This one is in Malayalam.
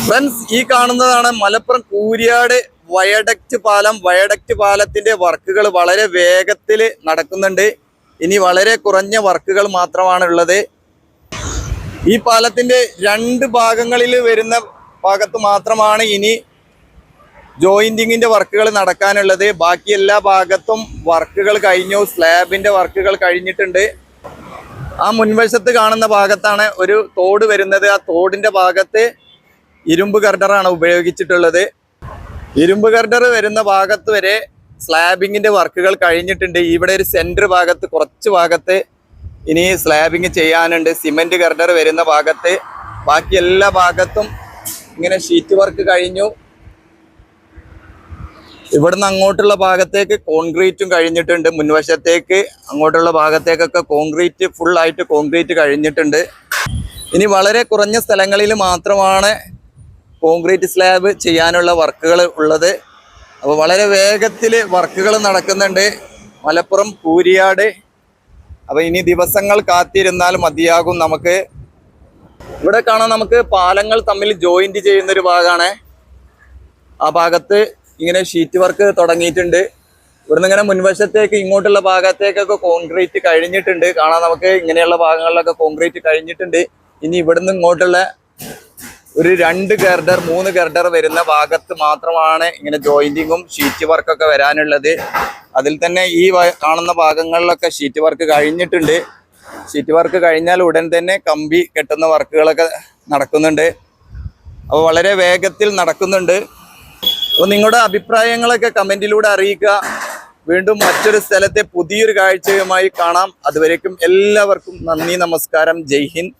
ഫ്രണ്ട്സ്, ഈ കാണുന്നതാണ് മലപ്പുറം കൂരിയാട് വയഡക്റ്റ് പാലത്തിന്റെ വർക്കുകൾ വളരെ വേഗത്തിൽ നടക്കുന്നുണ്ട്. ഇനി വളരെ കുറഞ്ഞ വർക്കുകൾ മാത്രമാണ് ഉള്ളത്. ഈ പാലത്തിന്റെ രണ്ട് ഭാഗങ്ങളിൽ വരുന്ന ഭാഗത്ത് മാത്രമാണ് ഇനി ജോയിന്റിങ്ങിന്റെ വർക്കുകൾ നടക്കാനുള്ളത്. ബാക്കി എല്ലാ ഭാഗത്തും വർക്കുകൾ കഴിഞ്ഞു. സ്ലാബിന്റെ വർക്കുകൾ കഴിഞ്ഞിട്ടുണ്ട്. ആ മുൻവശത്ത് കാണുന്ന ഭാഗത്താണ് ഒരു തോട് വരുന്നത്. ആ തോടിന്റെ ഭാഗത്ത് ഇരുമ്പ് ഗർഡറാണ് ഉപയോഗിച്ചിട്ടുള്ളത്. ഇരുമ്പ് ഗർഡർ വരുന്ന ഭാഗത്ത് വരെ സ്ലാബിങ്ങിന്റെ വർക്കുകൾ കഴിഞ്ഞിട്ടുണ്ട്. ഇവിടെ ഒരു സെന്റർ ഭാഗത്ത് കുറച്ച് ഭാഗത്ത് ഇനി സ്ലാബിങ് ചെയ്യാനുണ്ട്. സിമെന്റ് ഗർഡർ വരുന്ന ഭാഗത്ത് ബാക്കി എല്ലാ ഭാഗത്തും ഇങ്ങനെ ഷീറ്റ് വർക്ക് കഴിഞ്ഞു. ഇവിടുന്ന് അങ്ങോട്ടുള്ള ഭാഗത്തേക്ക് കോൺക്രീറ്റും കഴിഞ്ഞിട്ടുണ്ട്. മുൻവശത്തേക്ക് അങ്ങോട്ടുള്ള ഭാഗത്തേക്കൊക്കെ ഫുള്ളായിട്ട് കോൺക്രീറ്റ് കഴിഞ്ഞിട്ടുണ്ട്. ഇനി വളരെ കുറഞ്ഞ സ്ഥലങ്ങളിൽ മാത്രമാണ് കോൺക്രീറ്റ് സ്ലാബ് ചെയ്യാനുള്ള വർക്കുകൾ ഉള്ളത്. അപ്പോൾ വളരെ വേഗത്തിൽ വർക്കുകൾ നടക്കുന്നുണ്ട് മലപ്പുറം കൂരിയാട്. അപ്പോൾ ഇനി ദിവസങ്ങൾ കാത്തിരുന്നാൽ മതിയാകും. നമുക്ക് ഇവിടെ കാണാൻ നമുക്ക് പാലങ്ങൾ തമ്മിൽ ജോയിന്റ് ചെയ്യുന്നൊരു ഭാഗമാണ്. ആ ഭാഗത്ത് ഇങ്ങനെ ഷീറ്റ് വർക്ക് തുടങ്ങിയിട്ടുണ്ട്. ഇവിടുന്ന് ഇങ്ങനെ മുൻവശത്തേക്ക് ഇങ്ങോട്ടുള്ള ഭാഗത്തേക്കൊക്കെ കോൺക്രീറ്റ് കഴിഞ്ഞിട്ടുണ്ട്. കാണാൻ നമുക്ക് ഇങ്ങനെയുള്ള ഭാഗങ്ങളിലൊക്കെ കോൺക്രീറ്റ് കഴിഞ്ഞിട്ടുണ്ട്. ഇനി ഇവിടുന്ന് ഇങ്ങോട്ടുള്ള ഒരു 2 ഗർഡർ 3 ഗർഡർ വരുന്ന ഭാഗത്ത് മാത്രമാണ് ഇങ്ങനെ ജോയിന്റിങ്ങും ഷീറ്റ് വർക്കൊക്കെ വരാനുള്ളത്. അതിൽ തന്നെ ഈ കാണുന്ന ഭാഗങ്ങളിലൊക്കെ ഷീറ്റ് വർക്ക് കഴിഞ്ഞിട്ടുണ്ട്. ഷീറ്റ് വർക്ക് കഴിഞ്ഞാൽ ഉടൻ തന്നെ കമ്പി കെട്ടുന്ന വർക്കുകളൊക്കെ നടക്കുന്നുണ്ട്. അപ്പോൾ വളരെ വേഗത്തിൽ നടക്കുന്നുണ്ട്. അപ്പോൾ നിങ്ങളുടെ അഭിപ്രായങ്ങളൊക്കെ കമൻറ്റിലൂടെ അറിയിക്കുക. വീണ്ടും മറ്റൊരു സ്ഥലത്തെ പുതിയൊരു കാഴ്ചയുമായി കാണാം. അതുവരേക്കും എല്ലാവർക്കും നന്ദി, നമസ്കാരം, ജയ് ഹിന്ദ്.